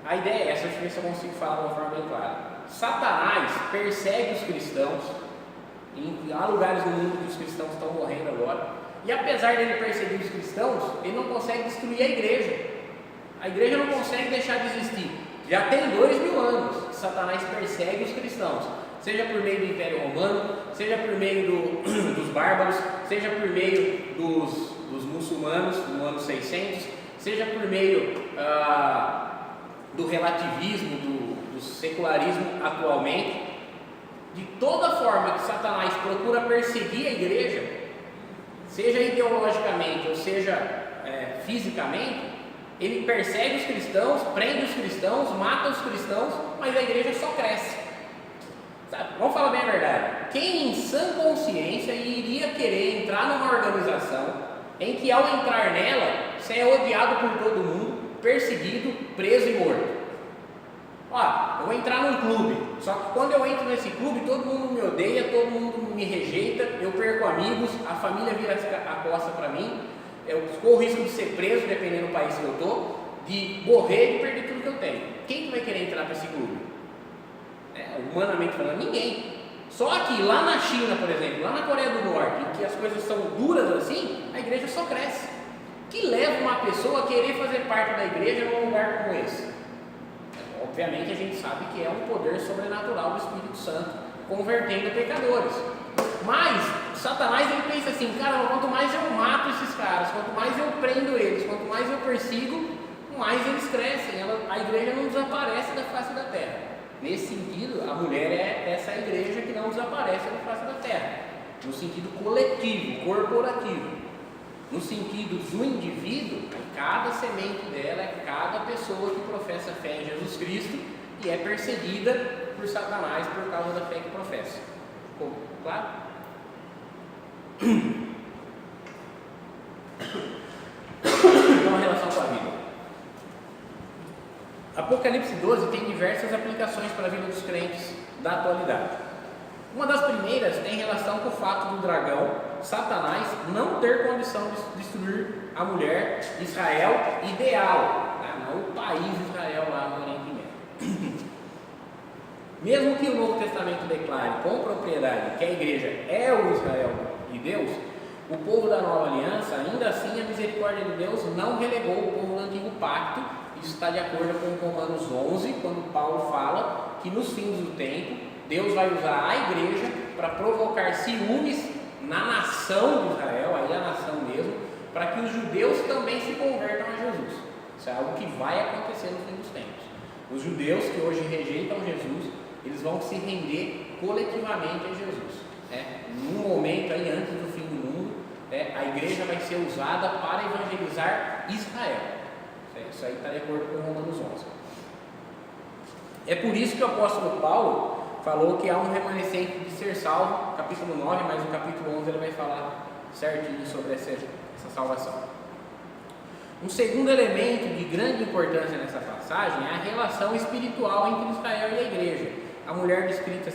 A ideia é essa, deixa eu ver se eu consigo falar de uma forma bem clara. Satanás persegue os cristãos, há lugares no mundo que os cristãos estão morrendo agora, e apesar dele perseguir os cristãos, ele não consegue destruir a igreja. A igreja não consegue deixar de existir. Já tem 2000 anos que Satanás persegue os cristãos, seja por meio do Império Romano, seja por meio dos bárbaros, seja por meio dos muçulmanos no ano 600, seja por meio do relativismo, do secularismo atualmente. De toda forma que Satanás procura perseguir a igreja, seja ideologicamente ou seja fisicamente, ele persegue os cristãos, prende os cristãos, mata os cristãos, mas a igreja só cresce. Sabe? Vamos falar bem a verdade. Quem em sã consciência iria querer entrar numa organização em que ao entrar nela, você é odiado por todo mundo, perseguido, preso e morto? Eu vou entrar num clube, só que quando eu entro nesse clube, todo mundo me odeia, todo mundo me rejeita, eu perco amigos, a família vira a costa para mim, eu corro o risco de ser preso, dependendo do país que eu estou, de morrer e de perder tudo que eu tenho. Quem que vai querer entrar para esse clube? Humanamente falando, ninguém. Só que lá na China, por exemplo, lá na Coreia do Norte, em que as coisas são duras assim, a igreja só cresce. O que leva uma pessoa a querer fazer parte da igreja num lugar como esse? Obviamente a gente sabe que é um poder sobrenatural do Espírito Santo convertendo pecadores. Mas Satanás ele pensa assim, cara, quanto mais eu mato esses caras, quanto mais eu prendo eles, quanto mais eu persigo, mais eles crescem. A igreja não desaparece da face da terra. Nesse sentido, a mulher é essa igreja que não desaparece da face da terra, no sentido coletivo, corporativo. No sentido do indivíduo, cada semente dela é cada pessoa que professa fé em Jesus Cristo e é perseguida por Satanás por causa da fé que professa. Ficou claro? Então, a relação com a vida. Apocalipse 12 tem diversas aplicações para a vida dos crentes da atualidade. Uma das primeiras tem relação com o fato do dragão, Satanás, não ter condição de destruir a mulher Israel ideal, tá? Não o país Israel lá no Oriente Médio. Mesmo que o Novo Testamento declare com propriedade que a igreja é o Israel de Deus, o povo da Nova Aliança, ainda assim a misericórdia de Deus não relegou o povo do Antigo Pacto. Isso está de acordo com Romanos 11, quando Paulo fala que nos fins do tempo Deus vai usar a igreja para provocar ciúmes na nação de Israel, aí a nação mesmo, para que os judeus também se convertam a Jesus. Isso é algo que vai acontecer no fim dos tempos. Os judeus que hoje rejeitam Jesus, eles vão se render coletivamente a Jesus. Num momento aí antes do fim do mundo, a igreja vai ser usada para evangelizar Israel. Isso aí está de acordo com Romanos 11. É por isso que o apóstolo Paulo falou que há um remanescente de ser salvo, capítulo 9, mas no capítulo 11 ele vai falar certinho sobre essa salvação. Um segundo elemento de grande importância nessa passagem é a relação espiritual entre Israel e a igreja. A mulher descrição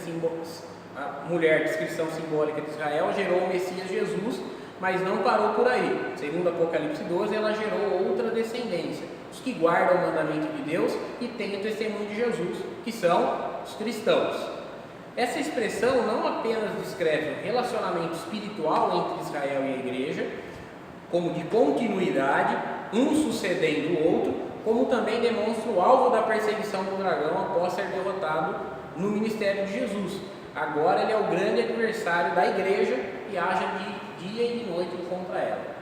simbólica de Israel gerou o Messias Jesus, mas não parou por aí. Segundo Apocalipse 12, ela gerou outra descendência, os que guardam o mandamento de Deus e têm o testemunho de Jesus, que são os cristãos. Essa expressão não apenas descreve o relacionamento espiritual entre Israel e a igreja, como de continuidade, um sucedendo o outro, como também demonstra o alvo da perseguição do dragão após ser derrotado no ministério de Jesus. Agora ele é o grande adversário da igreja e age de dia e de noite contra ela.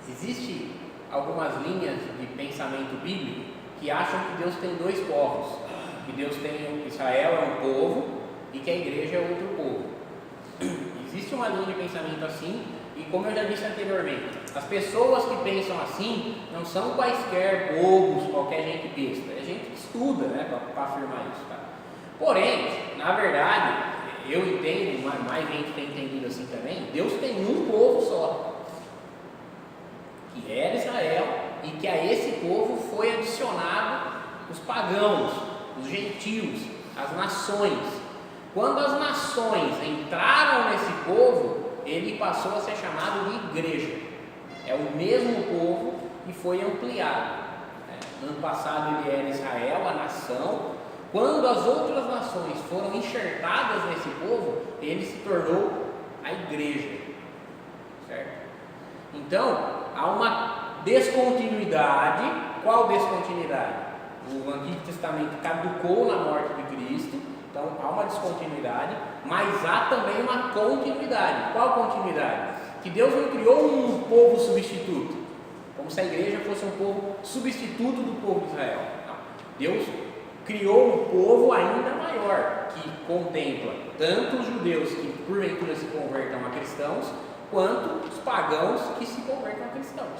Existem algumas linhas de pensamento bíblico que acham que Deus tem dois povos, que Deus tem Israel é um povo e que a igreja é outro povo. Existe uma linha de pensamento assim, e como eu já disse anteriormente, as pessoas que pensam assim não são quaisquer bobos, qualquer gente besta, é gente que estuda, né, para afirmar isso, tá? Porém, na verdade, eu entendo, mais gente tem entendido assim também, Deus tem um povo só, que era Israel, e que a esse povo foi adicionado os pagãos, os gentios, as nações. Quando as nações entraram nesse povo, ele passou a ser chamado de igreja. É o mesmo povo que foi ampliado. No ano passado ele era Israel, a nação. Quando as outras nações foram enxertadas nesse povo, ele se tornou a igreja. Certo? Então, há uma descontinuidade. Qual descontinuidade? O Antigo Testamento caducou na morte de Cristo, então há uma descontinuidade, mas há também uma continuidade. Qual continuidade? Que Deus não criou um povo substituto, como se a igreja fosse um povo substituto do povo de Israel. Não. Deus criou um povo ainda maior, que contempla tanto os judeus que porventura se convertam a cristãos, quanto os pagãos que se convertam a cristãos.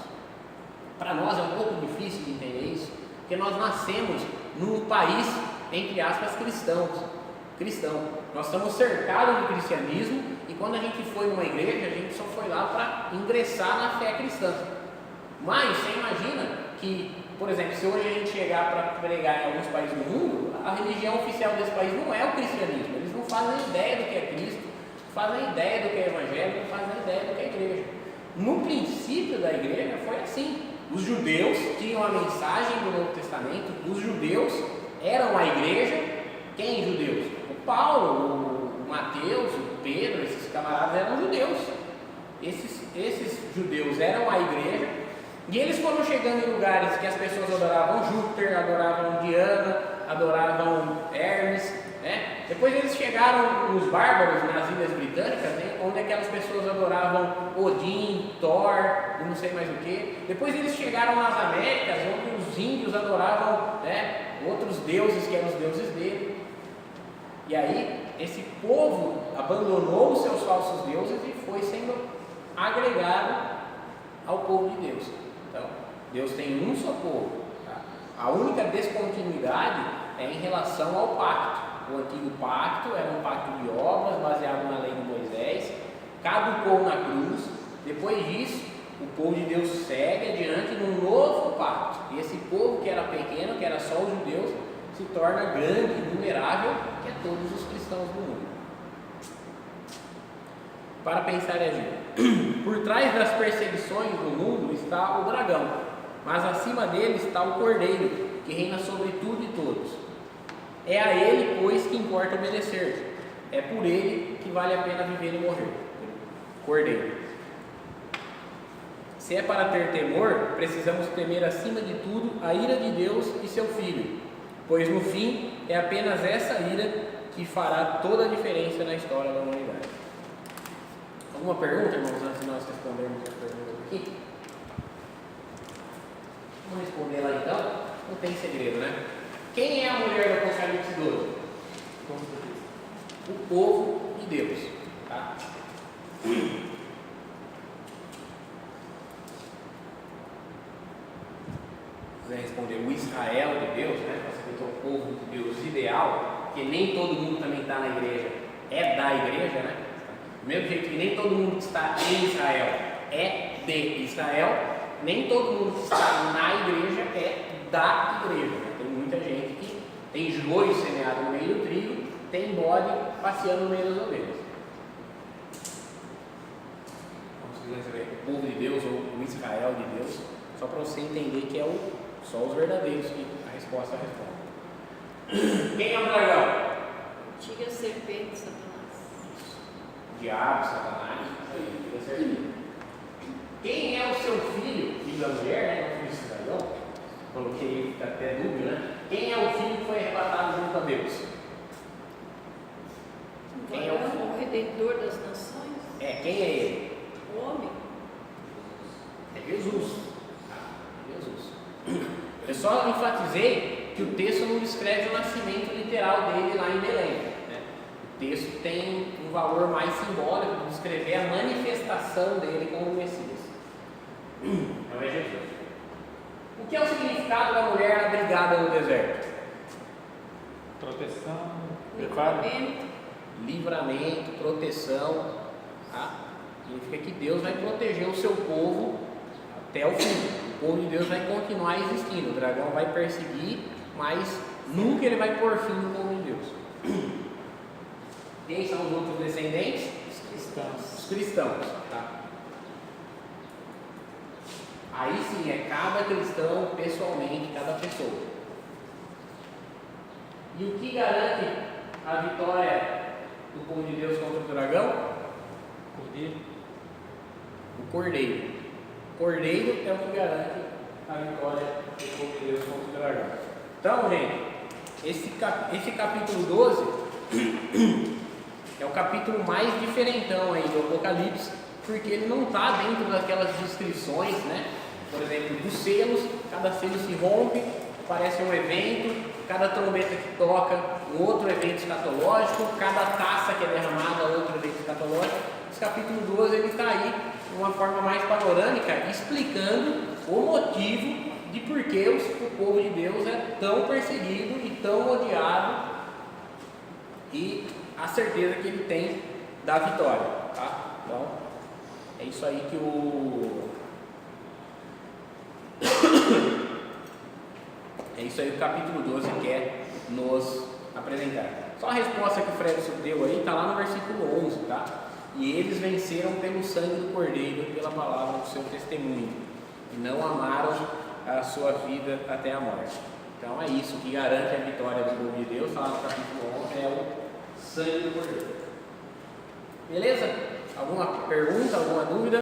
Para nós é um pouco difícil de entender isso, porque nós nascemos num país, entre aspas, cristão. Nós estamos cercados de cristianismo, e quando a gente foi numa igreja, a gente só foi lá para ingressar na fé cristã. Mas você imagina que, por exemplo, se hoje a gente chegar para pregar em alguns países do mundo, a religião oficial desse país não é o cristianismo. Eles não fazem ideia do que é Cristo, não fazem ideia do que é evangelho, não fazem ideia do que é igreja. No princípio da igreja foi assim. Os judeus tinham a mensagem do Novo Testamento, os judeus eram a igreja. Quem judeus? O Paulo, o Mateus, o Pedro, esses camaradas eram judeus. Esses judeus eram a igreja, e eles foram chegando em lugares que as pessoas adoravam Júpiter, adoravam Diana, adoravam Hermes, né? Depois eles chegaram os bárbaros nas Ilhas Britânicas, né? Onde aquelas pessoas adoravam Odin, Thor e não sei mais o que. Depois eles chegaram nas Américas, onde os índios adoravam, né, outros deuses que eram os deuses dele. E aí esse povo abandonou os seus falsos deuses e foi sendo agregado ao povo de Deus. Então, Deus tem um só povo. Tá? A única descontinuidade é em relação ao pacto. O antigo pacto era um pacto de obras baseado na lei de Moisés, caducou na cruz. Depois disso, o povo de Deus segue adiante num novo pacto. E esse povo que era pequeno, que era só os judeus, se torna grande, inumerável, que é todos os cristãos do mundo. Para pensar e agir. Por trás das perseguições do mundo está o dragão, mas acima dele está o cordeiro, que reina sobre tudo e todos. É a ele, pois, que importa obedecer. É por ele que vale a pena viver e morrer. Cordeiro. Se é para ter temor, precisamos temer acima de tudo a ira de Deus e seu Filho, pois no fim é apenas essa ira que fará toda a diferença na história da humanidade. Alguma pergunta, irmãos, antes de nós respondermos as perguntas aqui? Vamos responder lá então? Não tem segredo, né? Quem é a mulher do Apocalipse 12? O povo de Deus. Tá? Se quiser responder o Israel de Deus, né? Você o povo de Deus ideal, porque nem todo mundo também está na igreja, é da igreja, né? Do mesmo jeito que nem todo mundo que está em Israel é de Israel, nem todo mundo que está na igreja é da igreja. Né? Tem muita gente que tem joio semeado no meio do trigo, tem bode passeando no meio das ovelhas. Vamos ver o povo de Deus ou o Israel de Deus, só para você entender que é só os verdadeiros que a resposta responde. Quem é o dragão? diabo, Satanás, isso aí, fica certinho. Quem é o seu filho da mulher, né? Não fiz cidadão, coloquei até dúvida, né? Quem é o filho que foi arrebatado junto a Deus? Quem é o filho? O Redentor das nações, Quem é ele? o homem. É Jesus. Jesus. Eu só enfatizei que o texto não descreve o nascimento literal dele lá em Belém, né? O texto tem um valor mais simbólico de descrever a manifestação dele como Messias. Então é Jesus. O que é o significado da mulher abrigada no deserto? Proteção, preparo. Livramento, proteção. Tá? Significa que Deus vai proteger o seu povo até o fim. O povo de Deus vai continuar existindo. O dragão vai perseguir, mas nunca ele vai pôr fim no povo de Deus. Quem são os outros descendentes? Os cristãos. Os cristãos. Tá? Aí sim, é cada cristão pessoalmente, cada pessoa. E o que garante a vitória do povo de Deus contra o dragão? Cordeiro. O cordeiro. O cordeiro é o que garante a vitória do povo de Deus contra o dragão. Então, gente, esse capítulo 12 é o capítulo mais diferentão aí do Apocalipse, porque ele não está dentro daquelas descrições, né? Por exemplo, dos selos, cada selo se rompe, parece um evento, cada trombeta que toca, um outro evento escatológico, cada taça que é derramada, outro evento escatológico. Esse capítulo 12 ele está aí de uma forma mais panorâmica, explicando o motivo de por que o povo de Deus é tão perseguido e tão odiado, e a certeza que ele tem da vitória. Tá? Então, é isso aí que é isso aí que o capítulo 12 quer nos apresentar. Só a resposta que o Fred deu aí está lá no versículo 11, tá? E eles venceram pelo sangue do Cordeiro e pela palavra do seu testemunho, e não amaram a sua vida até a morte. Então é isso que garante a vitória do povo de Deus, está lá no capítulo 11, é o sangue do Cordeiro. Beleza? Alguma pergunta, alguma dúvida?